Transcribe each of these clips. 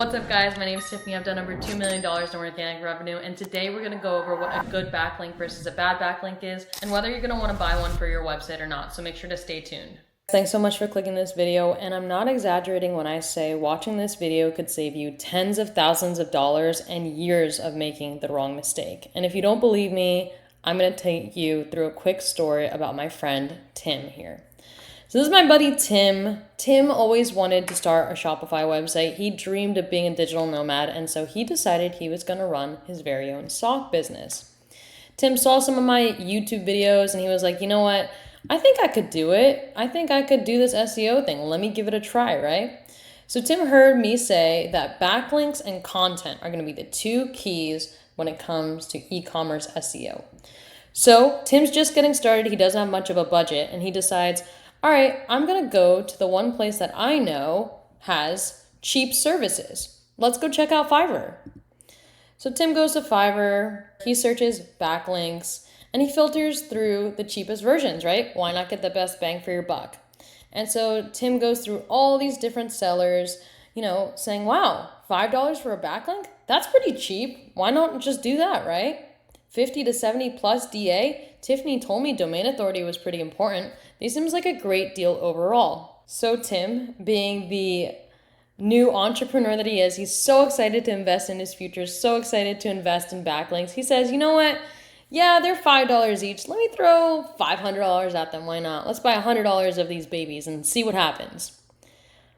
What's up guys, my name is Tiffany. I've done over $2 million in organic revenue, and today we're gonna go over what a good backlink versus a bad backlink is and whether you're gonna wanna buy one for your website or not, so make sure to stay tuned. Thanks so much for clicking this video, and I'm not exaggerating when I say watching this video could save you tens of thousands of dollars and years of making the wrong mistake. And if you don't believe me, I'm gonna take you through a quick story about my friend Tim here. So this is my buddy Tim. Tim always wanted to start a Shopify website. He dreamed of being a digital nomad, and so he decided he was gonna run his very own sock business. Tim saw some of my YouTube videos and he was like, you know what? I think I could do it. I think I could do this SEO thing. Let me give it a try, right? So Tim heard me say that backlinks and content are gonna be the two keys when it comes to e-commerce SEO. So Tim's just getting started. He doesn't have much of a budget, and he decides, all right, I'm gonna go to the one place that I know has cheap services. Let's go check out Fiverr. So Tim goes to Fiverr, he searches backlinks, and he filters through the cheapest versions, right? Why not get the best bang for your buck? And so Tim goes through all these different sellers, saying, wow, $5 for a backlink? That's pretty cheap. Why not just do that, right? 50 to 70 plus DA. Tiffany told me domain authority was pretty important. This seems like a great deal overall. So Tim, being the new entrepreneur that he is, he's so excited to invest in his future, so excited to invest in backlinks. He says, you know what? Yeah, they're $5 each. Let me throw $500 at them. Why not? Let's buy $100 of these babies and see what happens.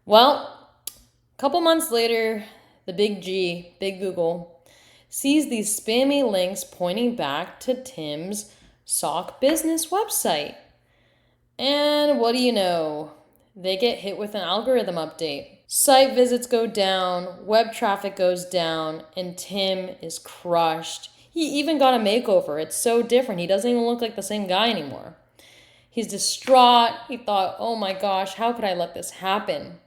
Well, a couple months later, the big G, big Google, sees these spammy links pointing back to Tim's sock business website. And what do you know? They get hit with an algorithm update. Site visits go down, web traffic goes down, and Tim is crushed. He even got a makeover. It's so different. He doesn't even look like the same guy anymore. He's distraught. He thought, oh my gosh, how could I let this happen?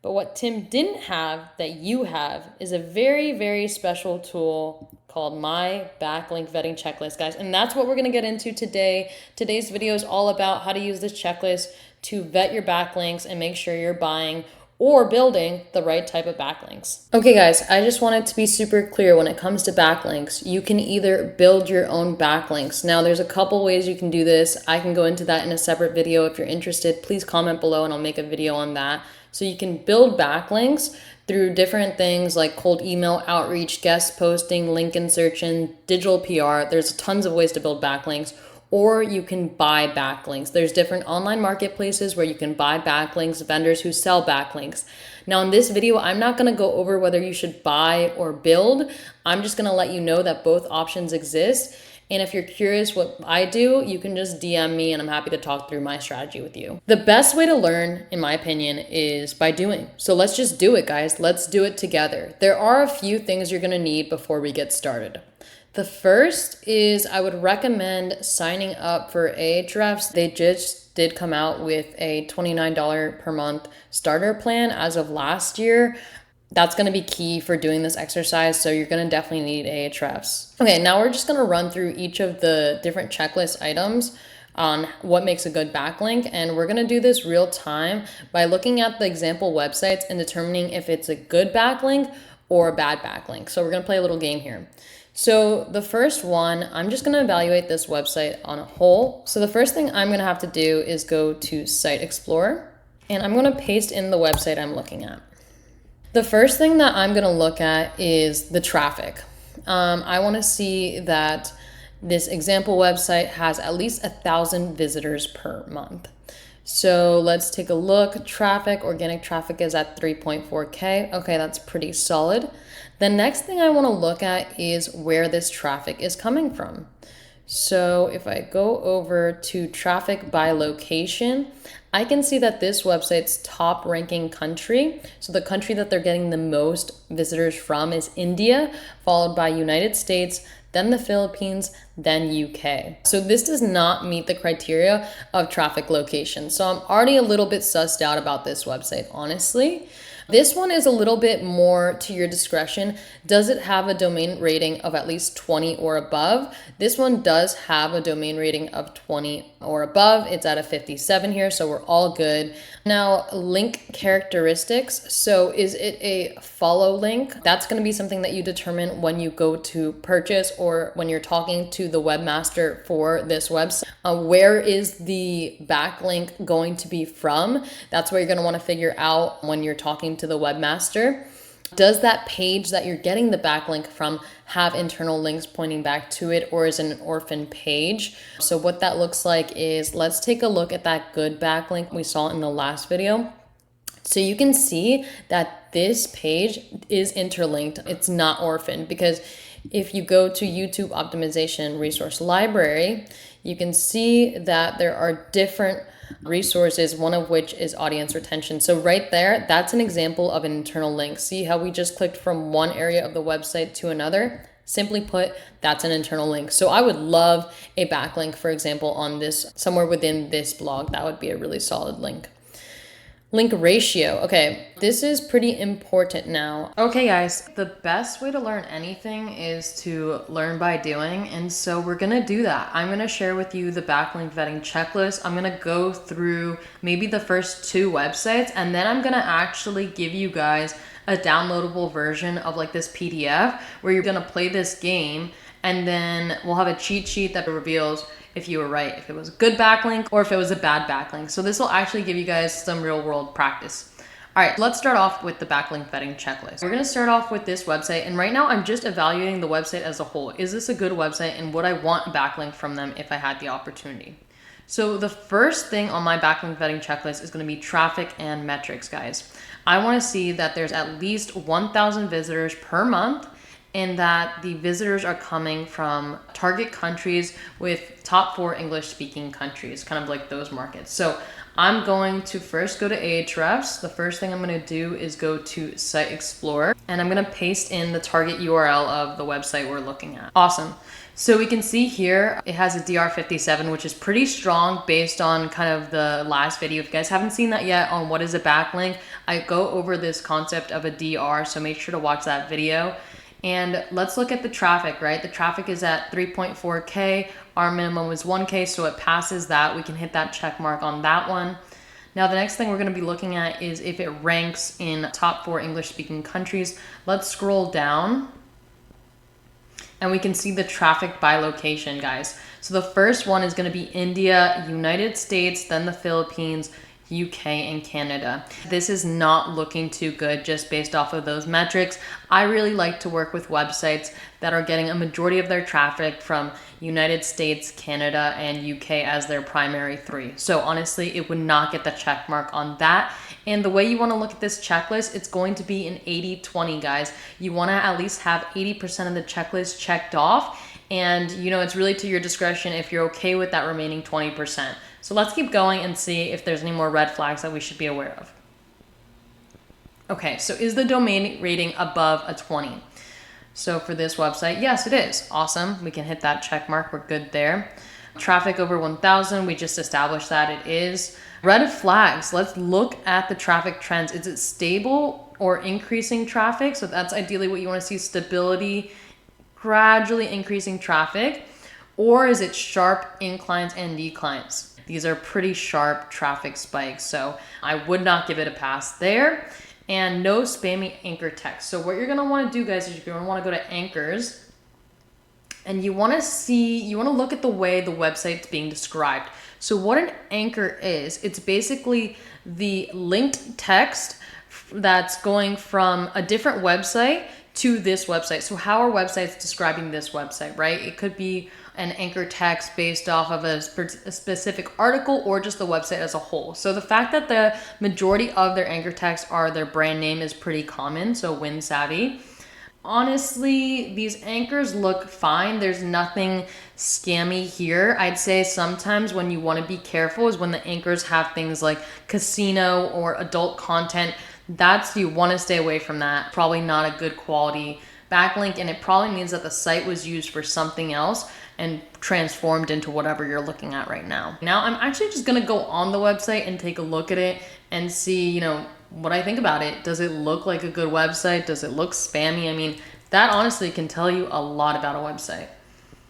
But what Tim didn't have that you have is a very, very special tool called my backlink vetting checklist, guys. And that's what we're gonna get into today. Today's video is all about how to use this checklist to vet your backlinks and make sure you're buying or building the right type of backlinks. Okay guys, I just wanted to be super clear when it comes to backlinks. You can either build your own backlinks. Now there's a couple ways you can do this. I can go into that in a separate video. If you're interested, please comment below and I'll make a video on that. So you can build backlinks through different things like cold email outreach, guest posting, link insertion, digital PR. There's tons of ways to build backlinks. Or you can buy backlinks. There's different online marketplaces where you can buy backlinks, vendors who sell backlinks. Now in this video, I'm not gonna go over whether you should buy or build. I'm just gonna let you know that both options exist. And if you're curious what I do, you can just DM me and I'm happy to talk through my strategy with you. The best way to learn, in my opinion, is by doing. So let's just do it, guys. Let's do it together. There are a few things you're gonna need before we get started. The first is I would recommend signing up for Ahrefs. They just did come out with a $29 per month starter plan as of last year. That's going to be key for doing this exercise, so you're going to definitely need Ahrefs. Okay, now we're just going to run through each of the different checklist items on what makes a good backlink, and we're going to do this real time by looking at the example websites and determining if it's a good backlink or a bad backlink. So we're going to play a little game here. So the first one, I'm just gonna evaluate this website on a whole. So the first thing I'm gonna have to do is go to Site Explorer, and I'm gonna paste in the website I'm looking at. The first thing that I'm gonna look at is the traffic. I wanna see that this example website has at least 1,000 visitors per month. So let's take a look. Traffic, organic traffic is at 3.4K. Okay, that's pretty solid. The next thing I want to look at is where this traffic is coming from. So if I go over to traffic by location, I can see that this website's top ranking country, so the country that they're getting the most visitors from, is India, followed by United States, then the Philippines, then UK. So this does not meet the criteria of traffic location. So I'm already a little bit sussed out about this website, honestly. This one is a little bit more to your discretion. Does it have a domain rating of at least 20 or above? This one does have a domain rating of 20 or above. It's at a 57 here, so we're all good. Now, link characteristics. So is it a follow link? That's going to be something that you determine when you go to purchase or when you're talking to the webmaster for this website. Where is the backlink going to be from? That's what you're going to want to figure out when you're talking to the webmaster. Does that page that you're getting the backlink from have internal links pointing back to it, or is it an orphan page? So what that looks like is, let's take a look at that good backlink we saw in the last video. So you can see that this page is interlinked. It's not orphaned, because if you go to YouTube Optimization Resource Library, you can see that there are different resources, one of which is audience retention. So right there, that's an example of an internal link. See how we just clicked from one area of the website to another? Simply put, that's an internal link. So I would love a backlink, for example, on this, somewhere within this blog. That would be a really solid link. Link ratio. Okay, this is pretty important now. Okay guys, the best way to learn anything is to learn by doing, and so we're gonna do that. I'm gonna share with you the backlink vetting checklist. I'm gonna go through maybe the first 2 websites, and then I'm gonna actually give you guys a downloadable version of like this PDF where you're gonna play this game, and then we'll have a cheat sheet that reveals if you were right, if it was a good backlink or if it was a bad backlink. So this will actually give you guys some real world practice. All right, let's start off with the backlink vetting checklist. We're gonna start off with this website, and right now I'm just evaluating the website as a whole. Is this a good website, and would I want a backlink from them if I had the opportunity? So the first thing on my backlink vetting checklist is gonna be traffic and metrics, guys. I wanna see that there's at least 1,000 visitors per month, and that the visitors are coming from target countries with top 4 English speaking countries, kind of like those markets. So I'm going to first go to Ahrefs. The first thing I'm gonna do is go to Site Explorer, and I'm gonna paste in the target URL of the website we're looking at. Awesome. So we can see here, it has a DR57, which is pretty strong based on kind of the last video. If you guys haven't seen that yet on what is a backlink, I go over this concept of a DR, so make sure to watch that video. And let's look at the traffic, right? The traffic is at 3.4K. Our minimum is 1K, so it passes that. We can hit that check mark on that one. Now, the next thing we're gonna be looking at is if it ranks in top 4 English-speaking countries. Let's scroll down, and we can see the traffic by location, guys. So the first one is gonna be India, United States, then the Philippines, UK, and Canada. This is not looking too good just based off of those metrics. I really like to work with websites that are getting a majority of their traffic from United States, Canada, and UK as their primary 3. So honestly, it would not get the check mark on that. And the way you want to look at this checklist, it's going to be an 80-20, guys. You want to at least have 80% of the checklist checked off. And you know, it's really to your discretion if you're okay with that remaining 20%. So let's keep going and see if there's any more red flags that we should be aware of. Okay, so is the domain rating above a 20? So for this website, yes, it is. Awesome. We can hit that check mark. We're good there. Traffic over 1,000. We just established that it is. Red flags. Let's look at the traffic trends. Is it stable or increasing traffic? So that's ideally what you want to see, stability, gradually increasing traffic. Or is it sharp inclines and declines? These are pretty sharp traffic spikes, so I would not give it a pass there. And no spammy anchor text. So what you're gonna wanna do, guys, is you're gonna wanna go to anchors, and you wanna look at the way the website's being described. So what an anchor is, it's basically the linked text that's going from a different website to this website. So how are websites describing this website, right? It could be an anchor text based off of a specific article or just the website as a whole. So the fact that the majority of their anchor text are their brand name is pretty common, so WindSavvy. Honestly, these anchors look fine. There's nothing scammy here. I'd say sometimes when you want to be careful is when the anchors have things like casino or adult content. You want to stay away from that. Probably not a good quality backlink, and it probably means that the site was used for something else and transformed into whatever you're looking at right now. Now I'm actually just gonna go on the website and take a look at it and see, what I think about it. Does it look like a good website? Does it look spammy? I mean, that honestly can tell you a lot about a website.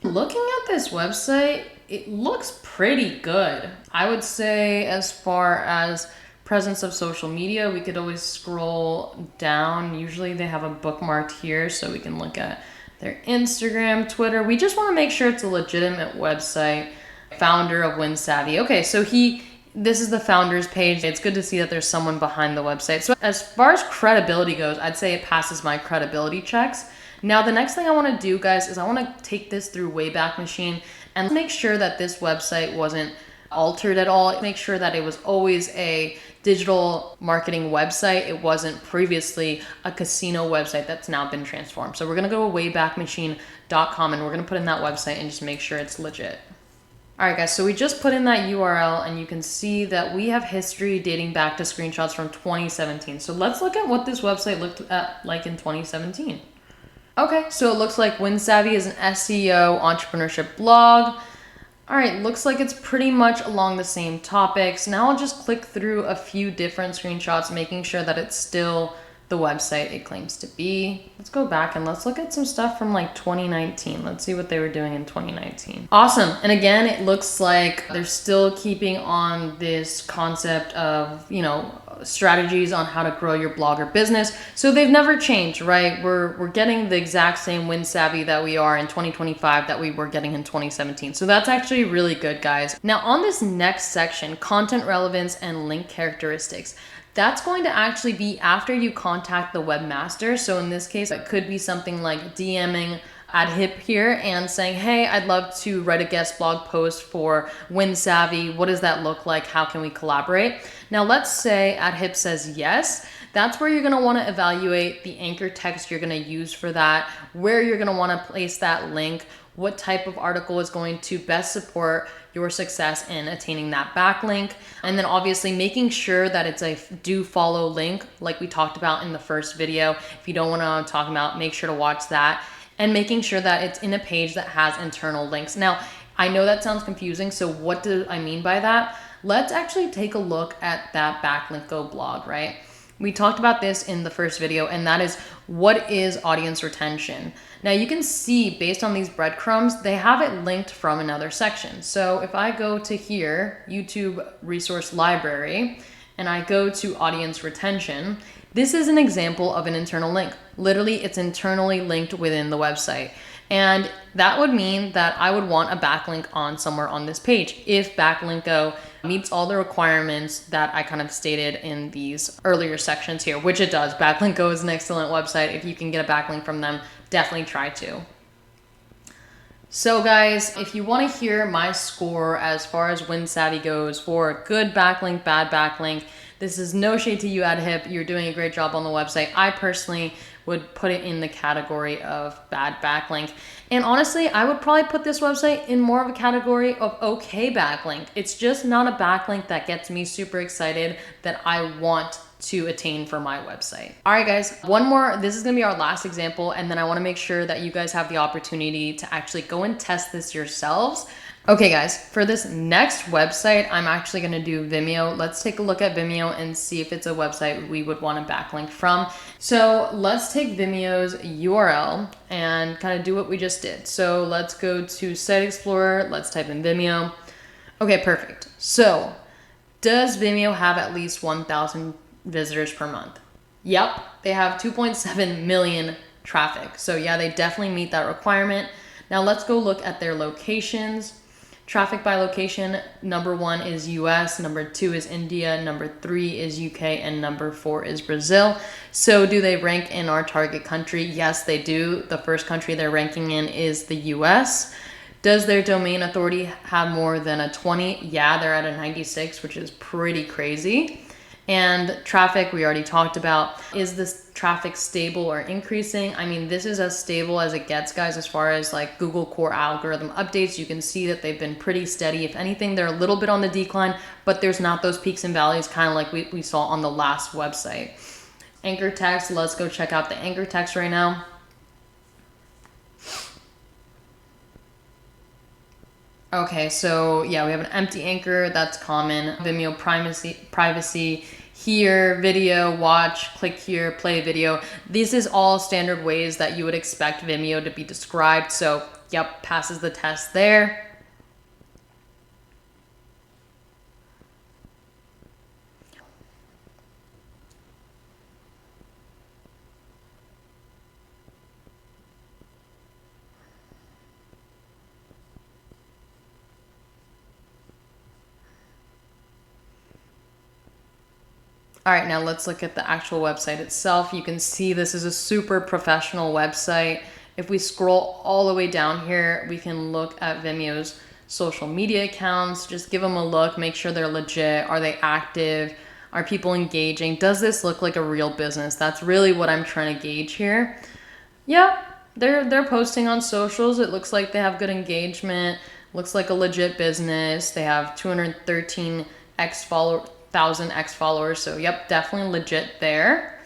Looking at this website, it looks pretty good. I would say as far as presence of social media, we could always scroll down. Usually they have a bookmarked here so we can look at their Instagram, Twitter. We just want to make sure it's a legitimate website. Founder of WindSavvy. Okay, so this is the founder's page. It's good to see that there's someone behind the website. So as far as credibility goes, I'd say it passes my credibility checks. Now, the next thing I want to do, guys, is I want to take this through Wayback Machine and make sure that this website wasn't altered at all. Make sure that it was always a digital marketing website. It wasn't previously a casino website that's now been transformed. So we're going to go to waybackmachine.com and we're going to put in that website and just make sure it's legit. All right, guys, so we just put in that URL and you can see that we have history dating back to screenshots from 2017. So let's look at what this website looked like in 2017. Okay, so it looks like WindSavvy is an SEO entrepreneurship blog. All right, looks like it's pretty much along the same topics. Now I'll just click through a few different screenshots, making sure that it's still the website it claims to be. Let's go back and let's look at some stuff from like 2019. Let's see what they were doing in 2019. Awesome. And again, it looks like they're still keeping on this concept of, strategies on how to grow your blog or business. So they've never changed, right? We're getting the exact same WindSavvy that we are in 2025 that we were getting in 2017. So that's actually really good, guys. Now on this next section, content relevance and link characteristics, that's going to actually be after you contact the webmaster. So in this case, it could be something like DMing Ahrefs here and saying, hey, I'd love to write a guest blog post for WindSavvy. What does that look like? How can we collaborate? Now let's say Ahrefs says yes. That's where you're going to want to evaluate the anchor text you're going to use for that, where you're going to want to place that link, what type of article is going to best support your success in attaining that backlink. And then obviously making sure that it's a do follow link like we talked about in the first video. If you don't want to talk about, make sure to watch that. And making sure that it's in a page that has internal links. Now, I know that sounds confusing, so what do I mean by that? Let's actually take a look at that Backlink Go blog, right? We talked about this in the first video, and that is what is audience retention? Now you can see based on these breadcrumbs, they have it linked from another section. So if I go to here, YouTube resource library, and I go to audience retention, this is an example of an internal link. Literally, it's internally linked within the website. And that would mean that I would want a backlink on somewhere on this page if Backlink Go meets all the requirements that I kind of stated in these earlier sections here, which it does. Backlink Go is an excellent website. If you can get a backlink from them, definitely try to. So guys, if you want to hear my score as far as WindSavvy goes for good backlink, bad backlink, this is no shade to you, Ahrefs. You're doing a great job on the website. I personally would put it in the category of bad backlink. And honestly, I would probably put this website in more of a category of okay backlink. It's just not a backlink that gets me super excited that I want to attain for my website. All right, guys, one more. This is gonna be our last example, and then I wanna make sure that you guys have the opportunity to actually go and test this yourselves. Okay, guys, for this next website, I'm actually gonna do Vimeo. Let's take a look at Vimeo and see if it's a website we would want to backlink from. So let's take Vimeo's URL and kind of do what we just did. So let's go to Site Explorer. Let's type in Vimeo. Okay, perfect. So does Vimeo have at least 1,000 visitors per month? Yep, they have 2.7 million traffic. So yeah, they definitely meet that requirement. Now let's go look at their locations. Traffic by location, number 1 is US, number 2 is India, number 3 is UK, and number 4 is Brazil. So do they rank in our target country? Yes, they do. The first country they're ranking in is the US. Does their domain authority have more than a 20? Yeah, they're at a 96, which is pretty crazy. And traffic, we already talked about. Is this traffic stable or increasing? I mean, this is as stable as it gets, guys, as far as like Google core algorithm updates. You can see that they've been pretty steady. If anything, they're a little bit on the decline, but there's not those peaks and valleys kind of like we saw on the last website. Anchor text, let's go check out the anchor text right now. Okay, so yeah, we have an empty anchor. That's common. Vimeo privacy. here, video, watch, click here, play video. This is all standard ways that you would expect Vimeo to be described. So yep, passes the test there. All right, now let's look at the actual website itself. You can see this is a super professional website. If we scroll all the way down here, we can look at Vimeo's social media accounts. Just give them a look, make sure they're legit. Are they active? Are people engaging? Does this look like a real business? That's really what I'm trying to gauge here. Yeah, they're posting on socials. It looks like they have good engagement. Looks like a legit business. They have 213,000 X followers. So yep, definitely legit there.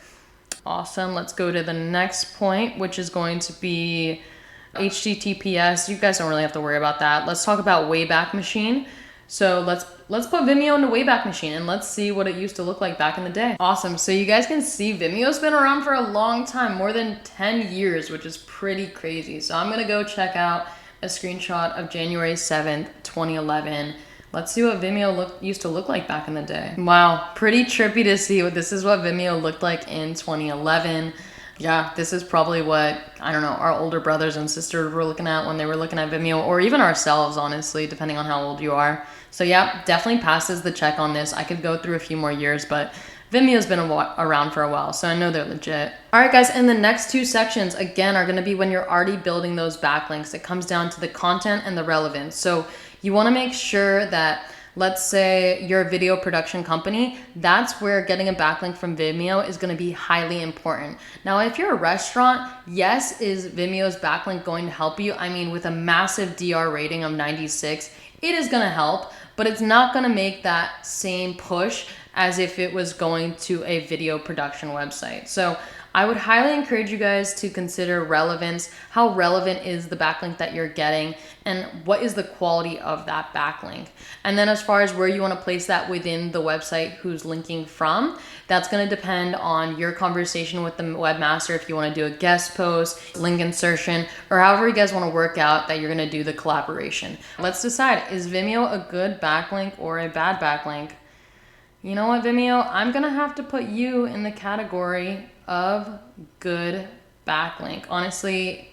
Awesome. Let's go to the next point, which is going to be HTTPS. You guys don't really have to worry about that. Let's talk about Wayback Machine. So let's put Vimeo into Wayback Machine and let's see what it used to look like back in the day. Awesome. So you guys can see Vimeo's been around for a long time, more than 10 years, which is pretty crazy. So I'm going to go check out a screenshot of January 7th, 2011. Let's see what Vimeo used to look like back in the day. Wow, pretty trippy to see. This is what Vimeo looked like in 2011. Yeah, this is probably what, I don't know, our older brothers and sisters were looking at when they were looking at Vimeo, or even ourselves, honestly, depending on how old you are. So yeah, definitely passes the check on this. I could go through a few more years, but Vimeo's been around for a while, so I know they're legit. All right, guys, and the next two sections, again, are gonna be when you're already building those backlinks. It comes down to the content and the relevance. So you wanna make sure that, let's say you're a video production company, that's where getting a backlink from Vimeo is gonna be highly important. Now, if you're a restaurant, yes, is Vimeo's backlink going to help you? I mean, with a massive DR rating of 96, it is gonna help, but it's not gonna make that same push as if it was going to a video production website. So I would highly encourage you guys to consider relevance. How relevant is the backlink that you're getting, and what is the quality of that backlink? And then as far as where you want to place that within the website, who's linking from, that's going to depend on your conversation with the webmaster. If you want to do a guest post, link insertion, or however you guys want to work out that you're going to do the collaboration. Let's decide, is Vimeo a good backlink or a bad backlink? You know what, Vimeo? I'm going to have to put you in the category of good backlink. Honestly,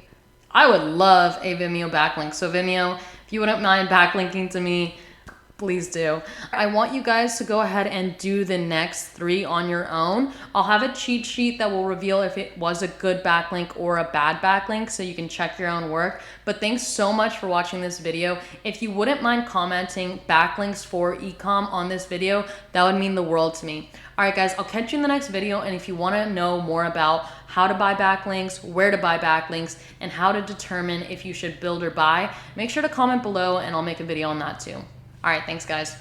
I would love a Vimeo backlink. So Vimeo, if you wouldn't mind backlinking to me, please do. I want you guys to go ahead and do the next 3 on your own. I'll have a cheat sheet that will reveal if it was a good backlink or a bad backlink, so you can check your own work. But thanks so much for watching this video. If you wouldn't mind commenting backlinks for ecom on this video, that would mean the world to me. All right, guys, I'll catch you in the next video. And if you want to know more about how to buy backlinks, where to buy backlinks, and how to determine if you should build or buy, make sure to comment below and I'll make a video on that too. All right, thanks, guys.